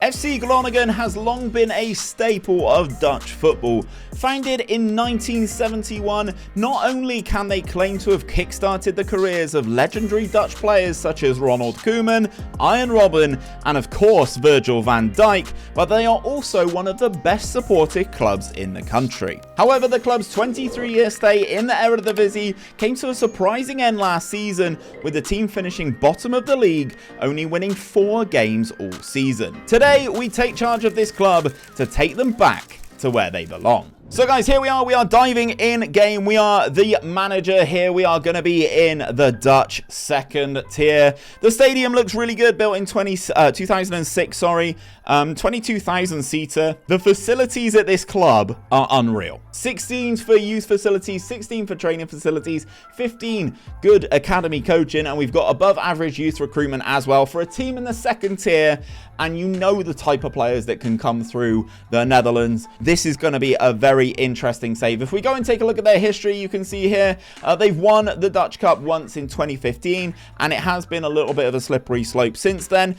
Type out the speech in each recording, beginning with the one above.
FC Groningen has long been a staple of Dutch football. Founded in 1971, not only can they claim to have kickstarted the careers of legendary Dutch players such as Ronald Koeman, Arjen Robben, and of course Virgil van Dijk, but they are also one of the best supported clubs in the country. However, the club's 23-year stay in the Eredivisie came to a surprising end last season, with the team finishing bottom of the league, only winning 4 games all season. Today, we take charge of this club to take them back to where they belong. So guys, here we are diving in game. We are the manager here. We are going to be in the Dutch second tier. The stadium looks really good, built in 2006, 22,000 seater. The facilities at this club are unreal. 16 for youth facilities, 16 for training facilities, 15 good academy coaching, and we've got above average youth recruitment as well for a team in the second tier. And you know the type of players that can come through the Netherlands. This is going to be a very interesting save. If we go and take a look at their history, you can see here they've won the Dutch Cup once in 2015, and it has been a little bit of a slippery slope since then,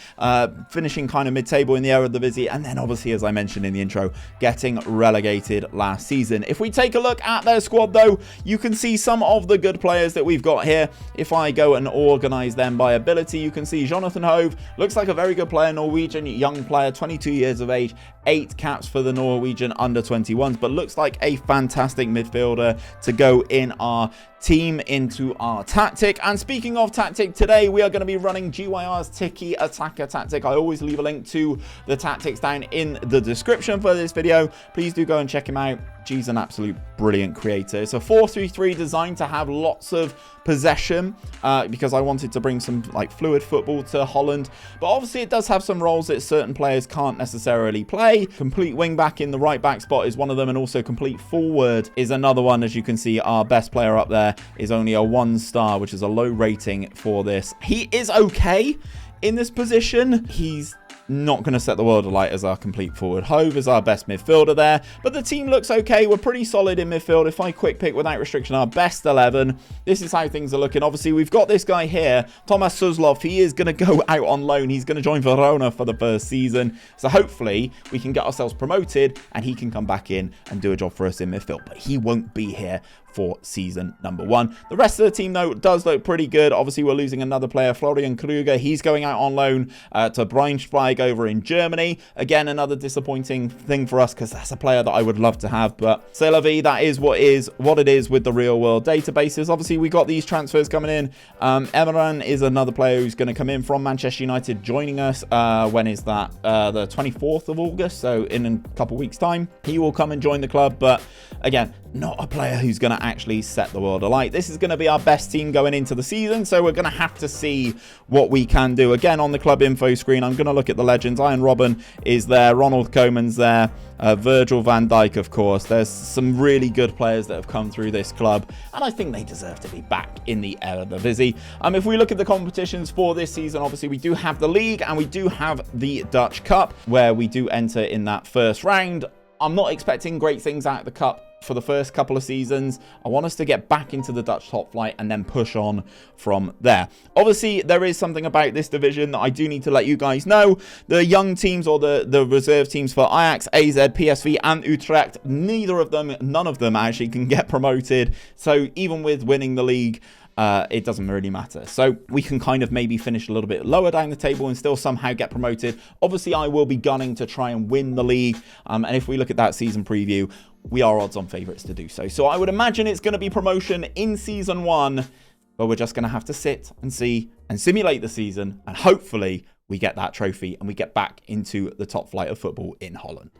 finishing kind of mid-table in the Eredivisie, and then obviously, as I mentioned in the intro, getting relegated last season. If we take a look at their squad though, you can see some of the good players that we've got here. If I go and organize them by ability, you can see Jonathan Hove looks like a very good player, Norwegian young player, 22 years of age, 8 caps for the Norwegian under 21s, but looks like a fantastic midfielder to go in our team into our tactic. And speaking of tactic, today we are going to be running GYR's Tiki Attacker tactic. I always leave a link to the tactics down in the description for this video. Please do go and check him out. G's an absolute brilliant creator. It's a 4-3-3 designed to have lots of possession because I wanted to bring some like fluid football to Holland, but obviously it does have some roles that certain players can't necessarily play. Complete wing back in the right back spot is one of them, and also complete forward is another one. As you can see, our best player up there is only a 1-star, which is a low rating for this. He is okay in this position. He's not going to set the world alight as our complete forward. Hove is our best midfielder there, but the team looks okay. We're pretty solid in midfield. If I quick pick without restriction our best 11, this is how things are looking. Obviously, we've got this guy here, Thomas Suslov. He is going to go out on loan. He's going to join Verona for the first season. So hopefully we can get ourselves promoted and he can come back in and do a job for us in midfield, but he won't be here for season number 1. The rest of the team though does look pretty good. Obviously we're losing another player, Florian Kruger. He's going out on loan to Braunschweig over in Germany. Again, another disappointing thing for us because that's a player that I would love to have, but c'est la vie. That is what it is with the real world databases. Obviously we got these transfers coming in. Emran is another player who's going to come in from Manchester United, joining us. When is that? The 24th of August, so in a couple weeks time he will come and join the club, but again, not a player who's going to actually set the world alight. This is going to be our best team going into the season, so we're going to have to see what we can do. Again, on the club info screen, I'm going to look at the legends. Arjen Robben is there, Ronald Koeman's there, Virgil van Dijk, of course. There's some really good players that have come through this club, and I think they deserve to be back in the Eredivisie. If we look at the competitions for this season, obviously we do have the league and we do have the Dutch Cup, where we do enter in that first round. I'm not expecting great things out of the cup for the first couple of seasons. I want us to get back into the Dutch top flight and then push on from there. Obviously, there is something about this division that I do need to let you guys know. The young teams, or the reserve teams for Ajax, AZ, PSV and Utrecht, none of them actually can get promoted. So even with winning the league, it doesn't really matter. So we can kind of maybe finish a little bit lower down the table and still somehow get promoted. Obviously, I will be gunning to try and win the league. And if we look at that season preview, we are odds-on favourites to do so. So I would imagine it's going to be promotion in season 1, but we're just going to have to sit and see and simulate the season, and hopefully we get that trophy and we get back into the top flight of football in Holland.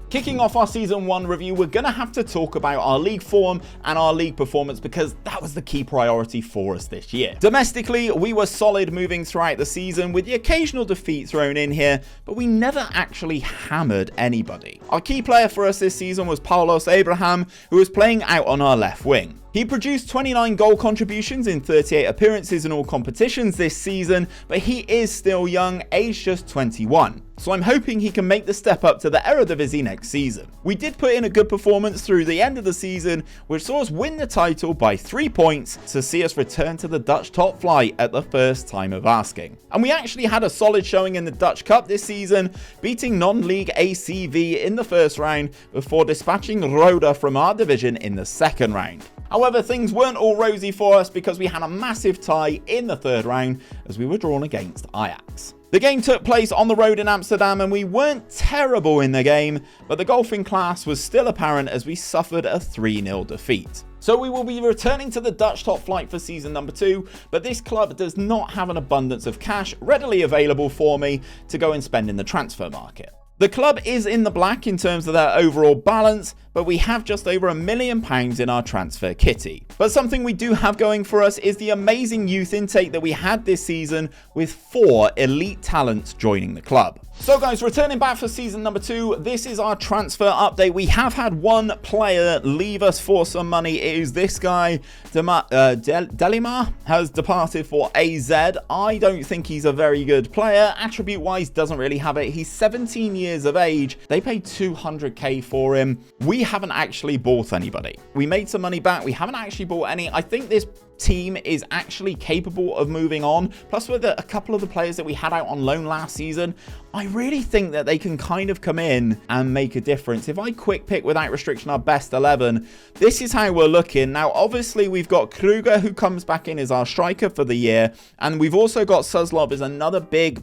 Kicking off our Season 1 review, we're going to have to talk about our league form and our league performance because that was the key priority for us this year. Domestically, we were solid moving throughout the season with the occasional defeat thrown in here, but we never actually hammered anybody. Our key player for us this season was Paulos Abraham, who was playing out on our left wing. He produced 29 goal contributions in 38 appearances in all competitions this season, but he is still young, aged just 21. so I'm hoping he can make the step up to the Eredivisie next season. We did put in a good performance through the end of the season, which saw us win the title by 3 points to see us return to the Dutch top flight at the first time of asking. And we actually had a solid showing in the Dutch Cup this season, beating non-league ACV in the first round before dispatching Roda from our division in the second round. However, things weren't all rosy for us because we had a massive tie in the third round as we were drawn against Ajax. The game took place on the road in Amsterdam and we weren't terrible in the game, but the golfing class was still apparent as we suffered a 3-0 defeat. So we will be returning to the Dutch top flight for season number 2, but this club does not have an abundance of cash readily available for me to go and spend in the transfer market. The club is in the black in terms of their overall balance, but we have just over £1 million in our transfer kitty. But something we do have going for us is the amazing youth intake that we had this season, with 4 elite talents joining the club. So guys, returning back for season number 2, this is our transfer update. We have had one player leave us for some money. It is this guy, 𝘼𝙗𝙤𝙪, has departed for AZ. I don't think he's a very good player. Attribute-wise, doesn't really have it. He's 17 years of age. They paid 200k for him. We haven't actually bought anybody. We made some money back. We haven't actually bought any. I think this team is actually capable of moving on. Plus, with a couple of the players that we had out on loan last season, I really think that they can kind of come in and make a difference. If I quick pick without restriction our best 11, this is how we're looking. Now, obviously, we've got Kruger, who comes back in as our striker for the year, and we've also got 𝘼𝙗 as another big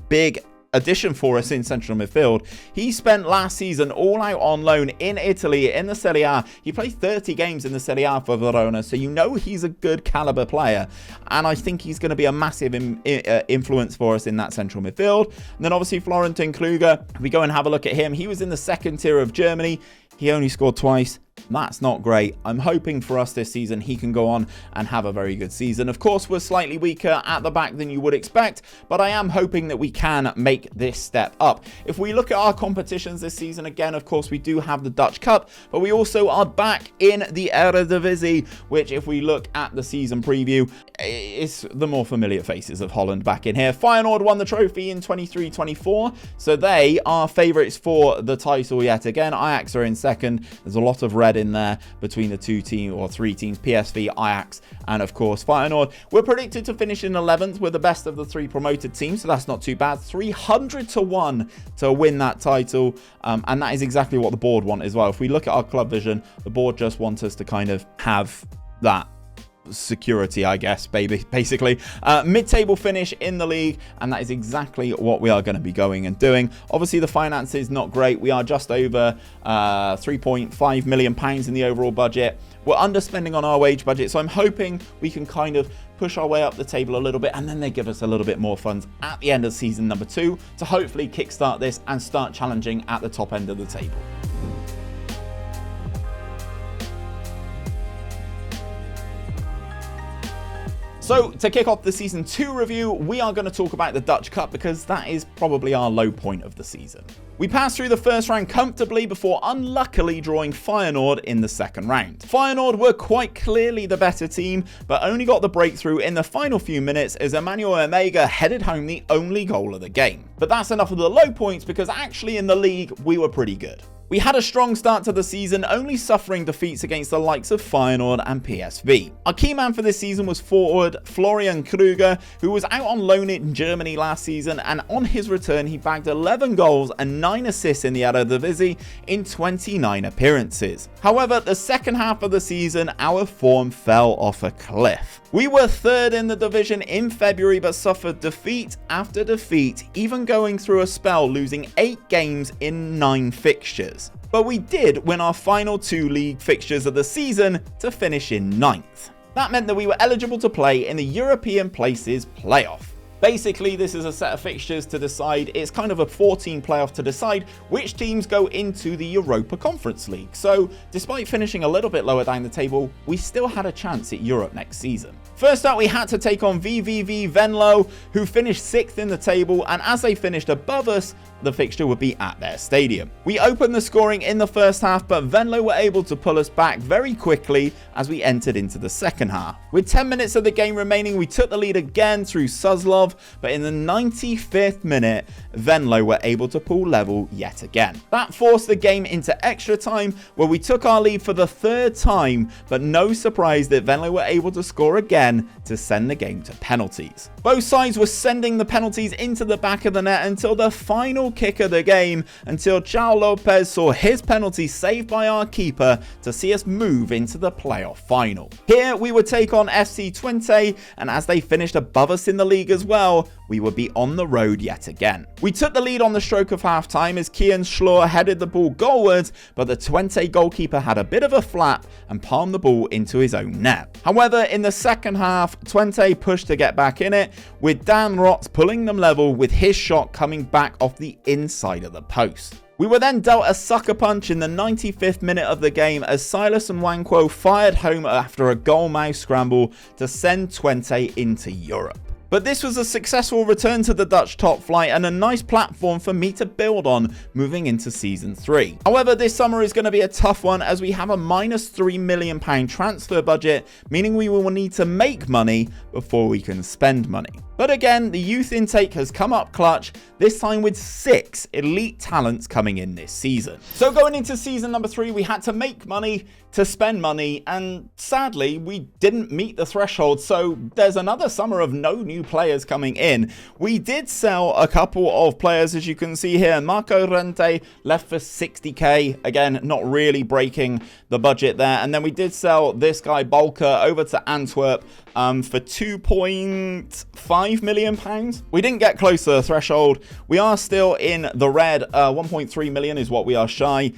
addition for us in central midfield. He spent last season all out on loan in Italy in the Serie A. He played 30 games in the Serie A for Verona, so you know he's a good caliber player, and I think he's going to be a massive influence for us in that central midfield. And then obviously Florentin Kruger, if we go and have a look at him, he was in the second tier of Germany. He only scored twice. That's not great. I'm hoping for us this season he can go on and have a very good season. Of course, we're slightly weaker at the back than you would expect, but I am hoping that we can make this step up. If we look at our competitions this season, again, of course, we do have the Dutch Cup, but we also are back in the Eredivisie, which, if we look at the season preview, is the more familiar faces of Holland back in here. Feyenoord won the trophy in 23-24, so they are favourites for the title yet again. Ajax are in second. There's a lot of red in there between the 2 teams or 3 teams, PSV, Ajax, and of course Feyenoord. We're predicted to finish in 11th. We're the best of the 3 promoted teams, so that's not too bad. 300-1 to win that title, and that is exactly what the board want as well. If we look at our club vision, the board just wants us to kind of have that security, I guess, basically. Mid-table finish in the league, and that is exactly what we are going to be going and doing. Obviously, the finances not great. We are just over £3.5 million in the overall budget. We're underspending on our wage budget, so I'm hoping we can kind of push our way up the table a little bit, and then they give us a little bit more funds at the end of season number 2 to hopefully kickstart this and start challenging at the top end of the table. So, to kick off the Season 2 review, we are going to talk about the Dutch Cup because that is probably our low point of the season. We passed through the first round comfortably before unluckily drawing Feyenoord in the second round. Feyenoord were quite clearly the better team, but only got the breakthrough in the final few minutes as Emmanuel Omega headed home the only goal of the game. But that's enough of the low points because actually in the league, we were pretty good. We had a strong start to the season, only suffering defeats against the likes of Feyenoord and PSV. Our key man for this season was forward Florian Kruger, who was out on loan in Germany last season, and on his return he bagged 11 goals and 9 assists in the Eredivisie in 29 appearances. However, the second half of the season, our form fell off a cliff. We were third in the division in February, but suffered defeat after defeat, even going through a spell losing 8 games in 9 fixtures. But we did win our final 2 league fixtures of the season to finish in 9th. That meant that we were eligible to play in the European Places playoff. Basically, this is a set of fixtures to decide. It's kind of a 14 playoff to decide which teams go into the Europa Conference League. So, despite finishing a little bit lower down the table, we still had a chance at Europe next season. First up, we had to take on VVV Venlo, who finished 6th in the table, and as they finished above us, the fixture would be at their stadium. We opened the scoring in the first half, but Venlo were able to pull us back very quickly as we entered into the second half. With 10 minutes of the game remaining, we took the lead again through 𝘼𝙗, have, but in the 95th minute, Venlo were able to pull level yet again. That forced the game into extra time, where we took our lead for the third time, but no surprise that Venlo were able to score again to send the game to penalties. Both sides were sending the penalties into the back of the net until the final kick of the game, until João Lopez saw his penalty saved by our keeper to see us move into the playoff final. Here we would take on FC Twente, and as they finished above us in the league as well, we would be on the road yet again. We took the lead on the stroke of half time as 𝘼𝙗𝙤𝙕 headed the ball goalwards, but the Twente goalkeeper had a bit of a flap and palmed the ball into his own net. However, in the second half, Twente pushed to get back in it, with Dan Rotz pulling them level with his shot coming back off the inside of the post. We were then dealt a sucker punch in the 95th minute of the game as Silas Nwankwo fired home after a goal-mouth scramble to send Twente into Europe. But this was a successful return to the Dutch top flight and a nice platform for me to build on moving into Season 3. However, this summer is going to be a tough one as we have a minus £3 million transfer budget, meaning we will need to make money before we can spend money. But again, the youth intake has come up clutch, this time with 6 elite talents coming in this season. So going into season number 3, we had to make money to spend money, and sadly, we didn't meet the threshold, so there's another summer of no new players coming in. We did sell a couple of players, as you can see here. Marco Rente left for 60k, again, not really breaking the budget there. And then we did sell this guy, Bolker, over to Antwerp for £2.5 million. We didn't get close to the threshold. We are still in the red. 1.3 million is what we are shy.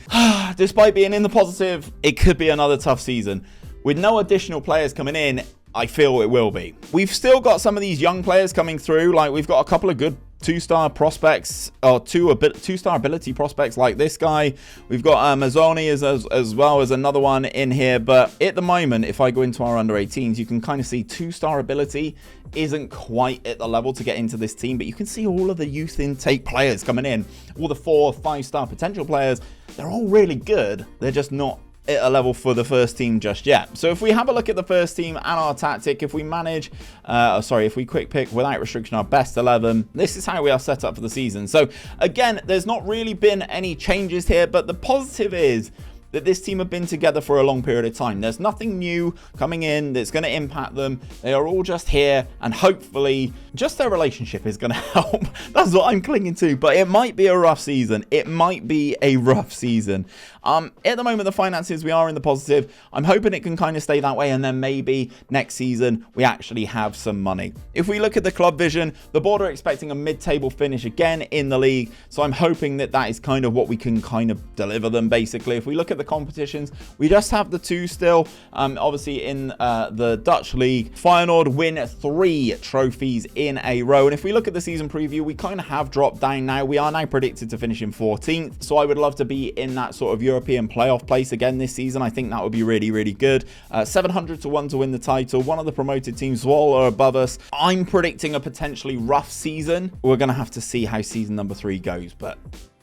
Despite being in the positive, it could be another tough season. With no additional players coming in, I feel it will be. We've still got some of these young players coming through. Like, we've got a couple of good 2-star prospects, or 2-star ability prospects like this guy. We've got Mazzoni as well as another one in here. But at the moment, if I go into our under 18s, you can kind of see 2-star ability isn't quite at the level to get into this team. But you can see all of the youth intake players coming in. All the 4- or 5-star potential players, they're all really good. They're just not at a level for the first team just yet. So if we have a look at the first team and our tactic, if we manage, if we quick pick without restriction our best 11, this is how we are set up for the season. So again, there's not really been any changes here, but the positive is that this team have been together for a long period of time. There's nothing new coming in that's going to impact them. They are all just here, and hopefully just their relationship is going to help. That's what I'm clinging to, but it might be a rough season. It might be a rough season. At the moment, the finances, we are in the positive. I'm hoping it can kind of stay that way, and then maybe next season we actually have some money. If we look at the club vision, the board are expecting a mid-table finish again in the league, so I'm hoping that that is kind of what we can kind of deliver them, basically. If we look at the competitions, we just have the 2 still. Obviously in the Dutch league, Feyenoord win 3 trophies in a row, and if we look at the season preview, we kind of have dropped down now. We are now predicted to finish in 14th, so I would love to be in that sort of European playoff place again this season. I think that would be really, really good. 700 to 1 to win the title. One of the promoted teams, Zwolle, are above us. I'm predicting a potentially rough season. We're going to have to see how season number 3 goes, but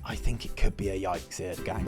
I think it could be a yikes here, gang.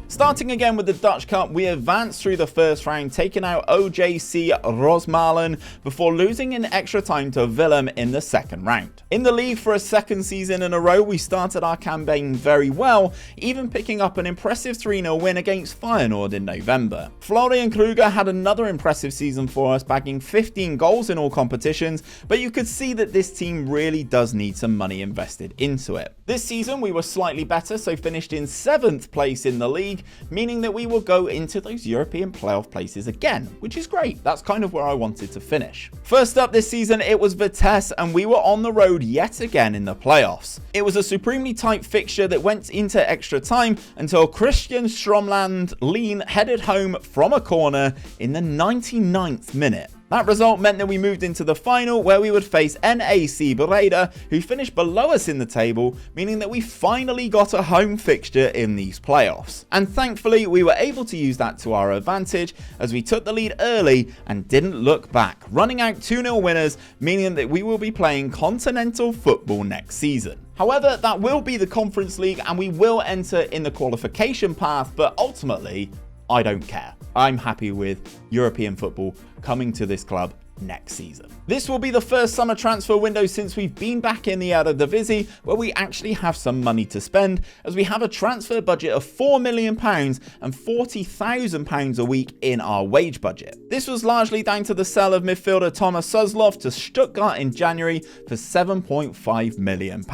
Starting again with the Dutch Cup, we advanced through the first round, taking out OJC Rosmalen before losing in extra time to Willem in the second round. In the league for a second season in a row, we started our campaign very well, even picking up an impressive 3-0 win against Feyenoord in November. Florian Kruger had another impressive season for us, bagging 15 goals in all competitions, but you could see that this team really does need some money invested into it. This season we were slightly better, so finished in 7th place in the league, meaning that we will go into those European playoff places again, which is great. That's kind of where I wanted to finish. First up this season, it was Vitesse, and we were on the road yet again in the playoffs. It was a supremely tight fixture that went into extra time until Christian Stromland-Lean headed home from a corner in the 99th minute. That result meant that we moved into the final, where we would face NAC Breda, who finished below us in the table, meaning that we finally got a home fixture in these playoffs. And thankfully, we were able to use that to our advantage, as we took the lead early and didn't look back, running out 2-0 winners, meaning that we will be playing continental football next season. However, that will be the Conference League, and we will enter in the qualification path, but ultimately, I don't care. I'm happy with European football coming to this club next season. This will be the first summer transfer window since we've been back in the Eredivisie where we actually have some money to spend, as we have a transfer budget of £4 million and £40,000 a week in our wage budget. This was largely down to the sale of midfielder Thomas Suslov to Stuttgart in January for £7.5 million.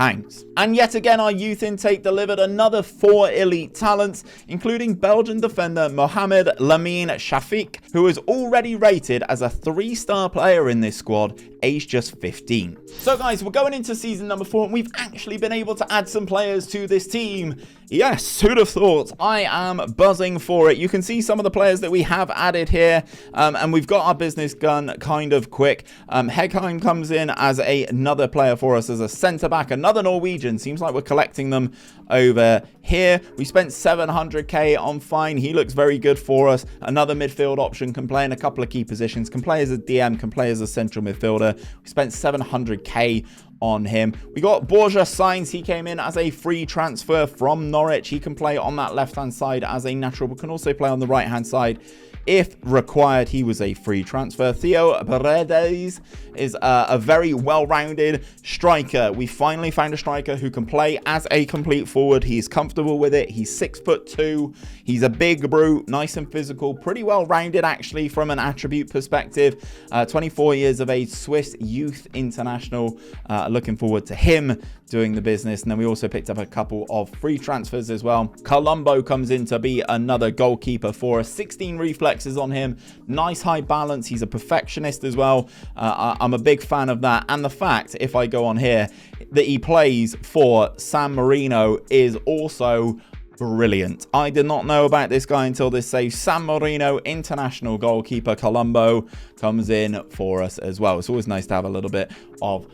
And yet again, our youth intake delivered another 4 elite talents, including Belgian defender Mohamed Lamine Shafik, who is already rated as a 3-star player in this squad, aged just 15. So guys, we're going into season number 4 and we've actually been able to add some players to this team. Yes, who'd have thought? I am buzzing for it. You can see some of the players that we have added here, and we've got our business done kind of quick. 𝘼𝙗𝙤𝙪 comes in as another player for us as a centre-back, another Norwegian. Seems like we're collecting them over here. We spent 700k on Fine. He looks very good for us. Another midfield option, can play in a couple of key positions, can play as a DM, can play as a central midfielder. We spent 700k on him. We got Borja Sainz. He came in as a free transfer from Norwich. He can play on that left-hand side as a natural, but can also play on the right-hand side if required. He was a free transfer. Theo Paredes is a very well-rounded striker. We finally found a striker who can play as a complete forward. He's comfortable with it. He's 6'2". He's a big brute, nice and physical, pretty well-rounded actually from an attribute perspective. 24 years of age, Swiss youth international. Looking forward to him doing the business. And then we also picked up a couple of free transfers as well. Colombo comes in to be another goalkeeper for us. 16 reflexes on him. Nice high balance. He's a perfectionist as well. I'm a big fan of that. And the fact, if I go on here, that he plays for San Marino is also brilliant. I did not know about this guy until this save. San Marino international goalkeeper Colombo comes in for us as well. It's always nice to have a little bit of,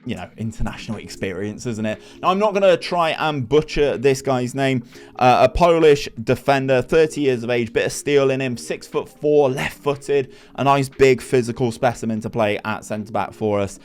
you know, international experience, isn't it? Now, I'm not going to try and butcher this guy's name. A Polish defender, 30 years of age, bit of steel in him, 6'4", left-footed, a nice big physical specimen to play at centre-back for us.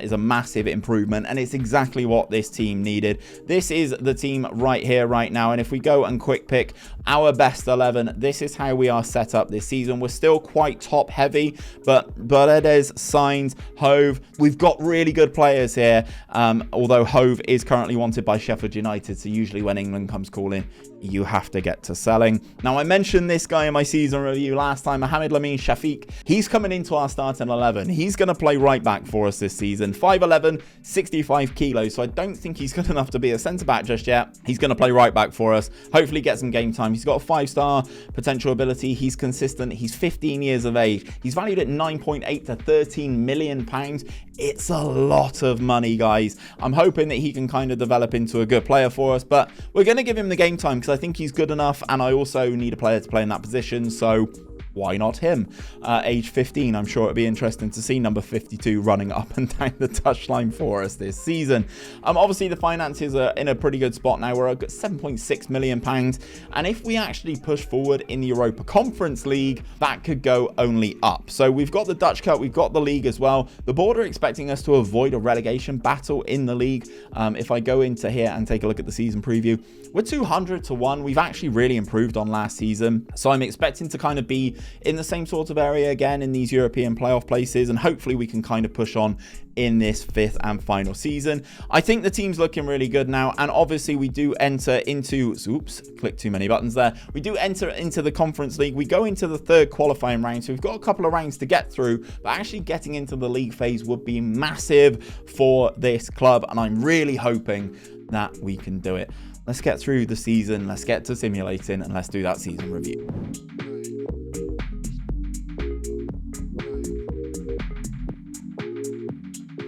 Is a massive improvement, and it's exactly what this team needed. This is the team right here, right now, and if we go and quick pick our best 11, this is how we are set up this season. We're still quite top-heavy, but Paredes, Sainz, Hove, we've got really good players here, although Hove is currently wanted by Sheffield United, so usually when England comes calling, you have to get to selling. Now, I mentioned this guy in my season review last time, Mohamed Lamine Shafik. He's coming into our starting 11. He's going to play right back for us this season. 5'11", 65 kilos, so I don't think he's good enough to be a centre-back just yet. He's going to play right back for us, hopefully get some game time. He's got a 5-star potential ability. He's consistent. He's 15 years of age. He's valued at 9.8 to 13 million pounds. It's a lot of money, guys. I'm hoping that he can kind of develop into a good player for us, but we're going to give him the game time because I think he's good enough, and I also need a player to play in that position, so why not him? Age 15, I'm sure it'd be interesting to see number 52 running up and down the touchline for us this season. Obviously, the finances are in a pretty good spot now. We're at 7.6 million pounds, and if we actually push forward in the Europa Conference League, that could go only up. So we've got the Dutch Cup, we've got the league as well. The board are expecting us to avoid a relegation battle in the league. If I go into here and take a look at the season preview, we're 200 to 1. We've actually really improved on last season, so I'm expecting to kind of be in the same sort of area again in these European playoff places, and hopefully we can kind of push on in this 5th and final season. I think the team's looking really good now, and obviously we do enter into, oops, clicked too many buttons there. We do enter into the Conference League. We go into the 3rd qualifying round, so we've got a couple of rounds to get through, but actually getting into the league phase would be massive for this club, and I'm really hoping that we can do it. Let's get through the season, let's get to simulating, and let's do that season review.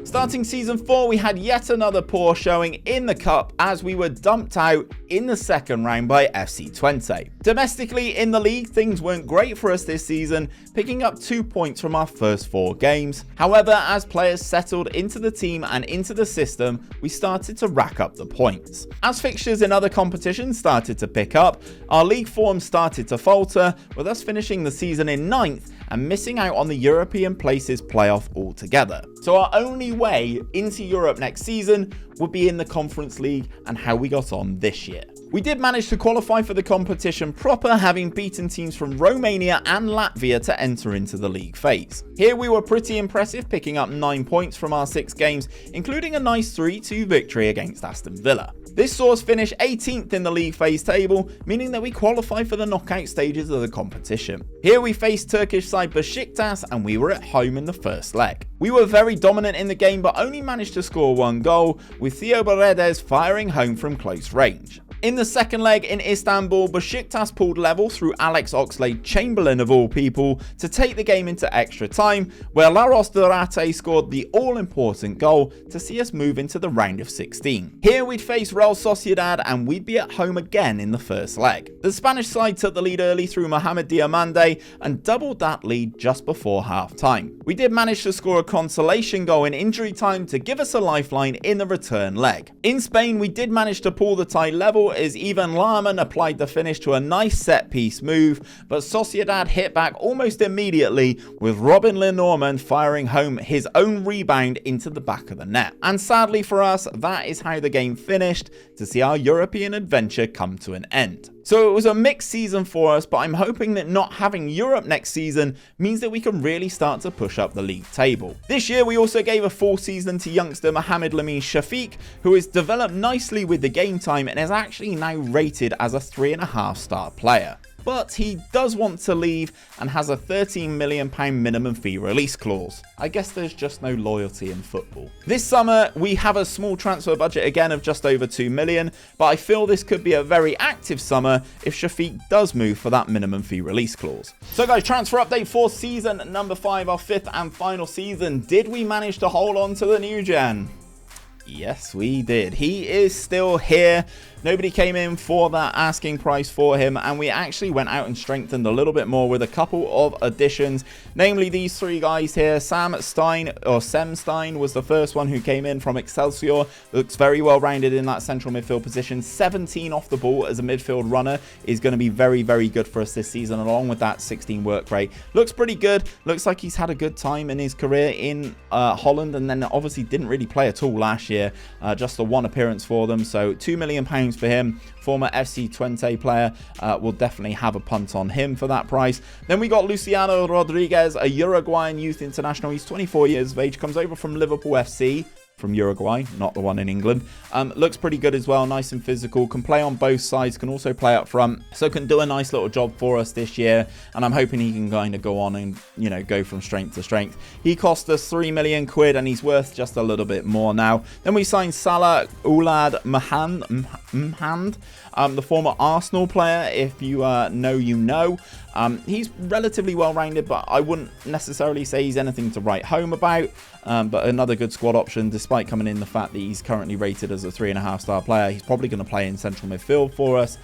Starting season 4, we had yet another poor showing in the cup as we were dumped out in the 2nd round by FC Twente. Domestically in the league, things weren't great for us this season, picking up 2 points from our first 4 games. However, as players settled into the team and into the system, we started to rack up the points. As fixtures in other competitions started to pick up, our league form started to falter, with us finishing the season in 9th and missing out on the European places playoff altogether. So our only way into Europe next season would be in the Conference League, and how we got on this year. We did manage to qualify for the competition proper, having beaten teams from Romania and Latvia to enter into the league phase. Here we were pretty impressive, picking up 9 points from our 6 games, including a nice 3-2 victory against Aston Villa. This saw us finish 18th in the league phase table, meaning that we qualify for the knockout stages of the competition. Here we faced Turkish side Besiktas and we were at home in the first leg. We were very dominant in the game but only managed to score 1 goal, with 𝘼𝙗𝙤𝙪 𝙈𝙚 firing home from close range. In the second leg in Istanbul, Besiktas pulled level through Alex Oxlade-Chamberlain of all people to take the game into extra time, where Lasros Durate scored the all-important goal to see us move into the round of 16. Here we'd face Real Sociedad and we'd be at home again in the first leg. The Spanish side took the lead early through Mohamed Diamande and doubled that lead just before half-time. We did manage to score a consolation goal in injury time to give us a lifeline in the return leg. In Spain, we did manage to pull the tie level as Ivan Larman applied the finish to a nice set-piece move, but Sociedad hit back almost immediately, with Robin Lenormand firing home his own rebound into the back of the net. And sadly for us, that is how the game finished, to see our European adventure come to an end. So it was a mixed season for us, but I'm hoping that not having Europe next season means that we can really start to push up the league table. This year we also gave a full season to youngster Mohamed Lamine Shafiq, who has developed nicely with the game time and is actually now rated as a 3.5-star player. But he does want to leave and has a £13 million minimum fee release clause. I guess there's just no loyalty in football. This summer, we have a small transfer budget again of just over 2 million, but I feel this could be a very active summer if Shafiq does move for that minimum fee release clause. So guys, transfer update for season number 5, our 5th and final season. Did we manage to hold on to the new gen? Yes, we did. He is still here. Nobody came in for that asking price for him, and we actually went out and strengthened a little bit more with a couple of additions, namely these 3 guys here. Sem Stein was the first one who came in from Excelsior. Looks very well rounded in that central midfield position. 17 off the ball as a midfield runner is going to be very, very good for us this season, along with that 16 work rate. Looks pretty good. Looks like he's had a good time in his career in Holland, and then obviously didn't really play at all last year. Just the 1 appearance for them, so £2 million for him. Former FC Twente player. Will definitely have a punt on him for that price. Then we got Luciano Rodriguez, a Uruguayan youth international. He's 24 years of age, comes over from Liverpool FC. From Uruguay, not the one in England. Looks pretty good as well, nice and physical, can play on both sides, can also play up front, so can do a nice little job for us this year, and I'm hoping he can kind of go on and, you know, go from strength to strength. He cost us £3 million and he's worth just a little bit more now. Then we signed Salah 𝘼𝙗𝙗𝙗, the former Arsenal player. If you know, you know. He's relatively well-rounded, but I wouldn't necessarily say he's anything to write home about. But another good squad option, despite coming in the fact that he's currently rated as a 3.5-star player. He's probably going to play in central midfield for us.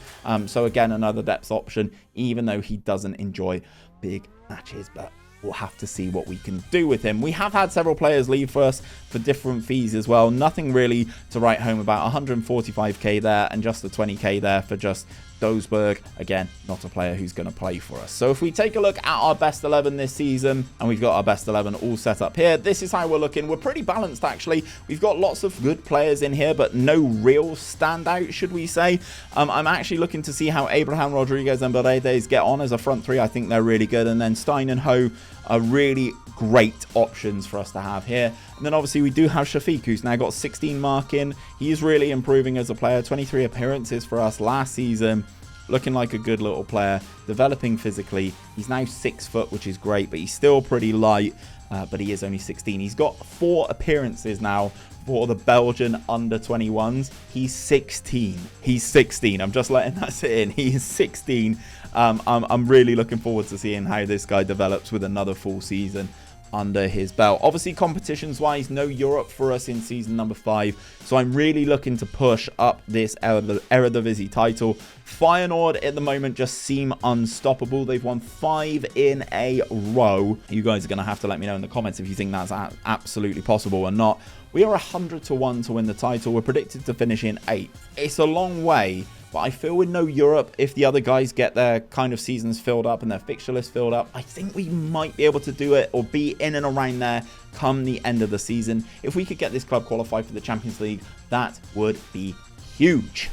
So again, another depth option, even though he doesn't enjoy big matches. But we'll have to see what we can do with him. We have had several players leave for us for different fees as well. Nothing really to write home about. 145k there and just the 20k there for just Dosberg. Again, not a player who's going to play for us. So if we take a look at our best 11 this season, and we've got our best 11 all set up here, this is how we're looking. We're pretty balanced, actually. We've got lots of good players in here, but no real standout, should we say. I'm actually looking to see how Abraham, Rodriguez, and Paredes get on as a front 3. I think they're really good. And then Stein and Ho are really great options for us to have here. And then obviously we do have Shafiq, who's now got 16 marking. He's really improving as a player. 23 appearances for us last season. Looking like a good little player, developing physically. He's now 6 foot, which is great, but he's still pretty light. But he is only 16. He's got 4 appearances now for the Belgian under-21s. He's 16. He's 16. I'm just letting that sit in. He is 16. I'm really looking forward to seeing how this guy develops with another full season under his belt. Obviously, competitions wise, no Europe for us in season number 5, so I'm really looking to push up this Eredivisie title. Feyenoord at the moment just seem unstoppable. They've won 5 in a row. You guys are going to have to let me know in the comments if you think that's absolutely possible or not. We are 100 to 1 to win the title. We're predicted to finish in 8th. It's a long way, but I feel with no Europe, if the other guys get their kind of seasons filled up and their fixture list filled up, I think we might be able to do it or be in and around there come the end of the season. If we could get this club qualified for the Champions League, that would be huge.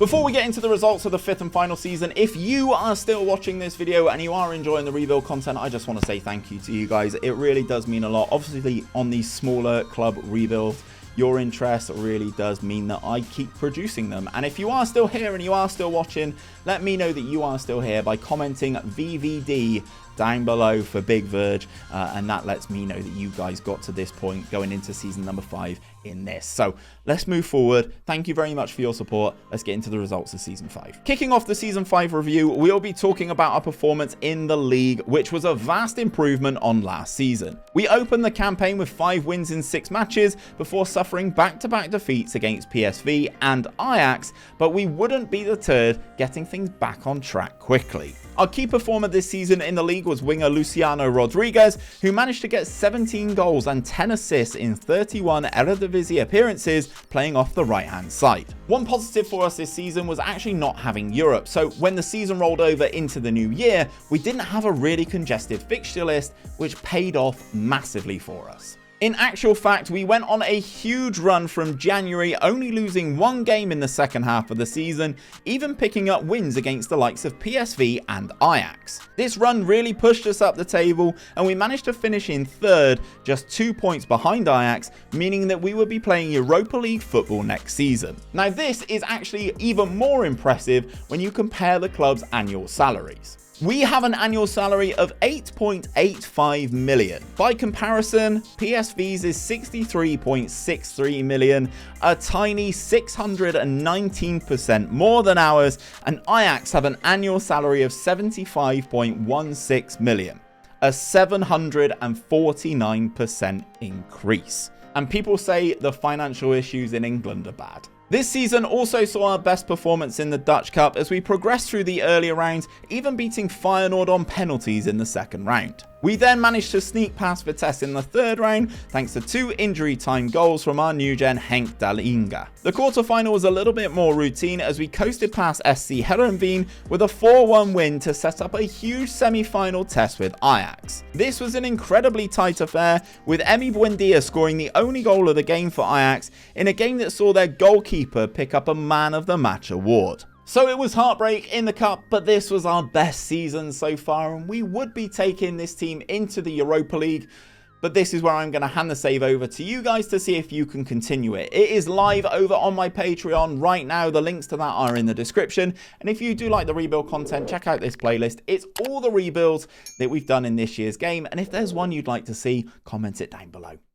Before we get into the results of the 5th and final season, if you are still watching this video and you are enjoying the rebuild content, I just want to say thank you to you guys. It really does mean a lot. Obviously, on these smaller club rebuilds, your interest really does mean that I keep producing them. And if you are still here and you are still watching, let me know that you are still here by commenting VVD down below for Big Virg, and that lets me know that you guys got to this point going into season number 5 in this. So let's move forward. Thank you very much for your support. Let's get into the results of season 5. Kicking off the season 5 review, we'll be talking about our performance in the league, which was a vast improvement on last season. We opened the campaign with 5 wins in 6 matches before suffering back-to-back defeats against PSV and Ajax, but we wouldn't be deterred, getting things back on track quickly. Our key performer this season in the league was winger 𝘼𝙗𝙤𝙪 𝙈𝙚, who managed to get 17 goals and 10 assists in 31 Eredivisie appearances, playing off the right-hand side. One positive for us this season was actually not having Europe, so when the season rolled over into the new year, we didn't have a really congested fixture list, which paid off massively for us. In actual fact, we went on a huge run from January, only losing 1 game in the second half of the season, even picking up wins against the likes of PSV and Ajax. This run really pushed us up the table, and we managed to finish in 3rd, just 2 points behind Ajax, meaning that we would be playing Europa League football next season. Now this is actually even more impressive when you compare the club's annual salaries. We have an annual salary of 8.85 million. By comparison, PSV's is 63.63 million, a tiny 619% more than ours, and Ajax have an annual salary of 75.16 million, a 749% increase. And people say the financial issues in England are bad. This season also saw our best performance in the Dutch Cup as we progressed through the earlier rounds, even beating Feyenoord on penalties in the second round. We then managed to sneak past Vitesse in the 3rd round thanks to 2 injury time goals from our new gen 𝘼𝙗𝙤𝙪 𝙈𝙚. The quarterfinal was a little bit more routine as we coasted past SC Heerenveen with a 4-1 win to set up a huge semi-final test with Ajax. This was an incredibly tight affair, with 𝘼𝙗𝙤𝙪 scoring the only goal of the game for Ajax in a game that saw their goalkeeper pick up a Man of the Match award. So it was heartbreak in the cup, but this was our best season so far, and we would be taking this team into the Europa League. But this is where I'm going to hand the save over to you guys to see if you can continue it. It is live over on my Patreon right now. The links to that are in the description. And if you do like the rebuild content, check out this playlist. It's all the rebuilds that we've done in this year's game. And if there's one you'd like to see, comment it down below.